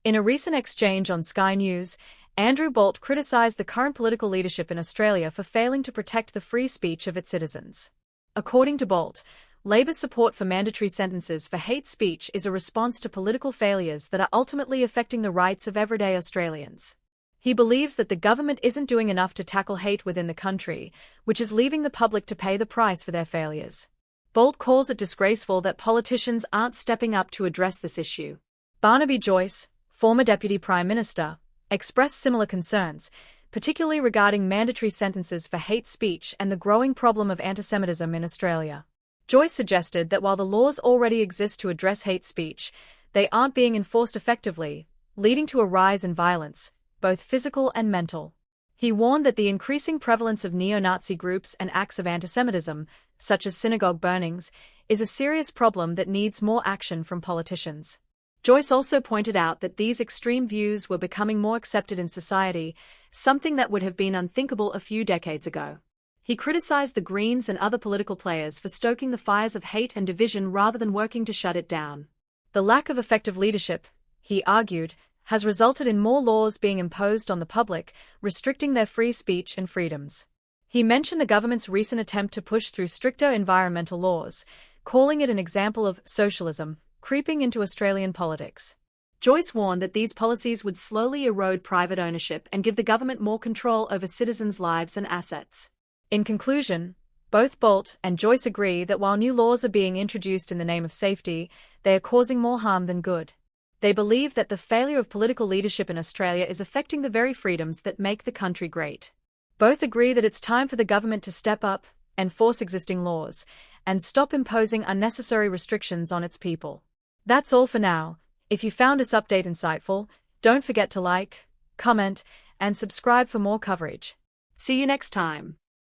In a recent exchange on Sky News, Andrew Bolt criticised the current political leadership in Australia for failing to protect the free speech of its citizens. According to Bolt, Labor's support for mandatory sentences for hate speech is a response to political failures that are ultimately affecting the rights of everyday Australians. He believes that the government isn't doing enough to tackle hate within the country, which is leaving the public to pay the price for their failures. Bolt calls it disgraceful that politicians aren't stepping up to address this issue. Barnaby Joyce, former Deputy Prime Minister, expressed similar concerns, particularly regarding mandatory sentences for hate speech and the growing problem of anti-Semitism in Australia. Joyce suggested that while the laws already exist to address hate speech, they aren't being enforced effectively, leading to a rise in violence, both physical and mental. He warned that the increasing prevalence of neo-Nazi groups and acts of anti-Semitism, such as synagogue burnings, is a serious problem that needs more action from politicians. Joyce also pointed out that these extreme views were becoming more accepted in society, something that would have been unthinkable a few decades ago. He criticized the Greens and other political players for stoking the fires of hate and division rather than working to shut it down. The lack of effective leadership, he argued, has resulted in more laws being imposed on the public, restricting their free speech and freedoms. He mentioned the government's recent attempt to push through stricter environmental laws, calling it an example of socialism creeping into Australian politics. Joyce warned that these policies would slowly erode private ownership and give the government more control over citizens' lives and assets. In conclusion, both Bolt and Joyce agree that while new laws are being introduced in the name of safety, they are causing more harm than good. They believe that the failure of political leadership in Australia is affecting the very freedoms that make the country great. Both agree that it's time for the government to step up, enforce existing laws, and stop imposing unnecessary restrictions on its people. That's all for now. If you found this update insightful, don't forget to like, comment, and subscribe for more coverage. See you next time.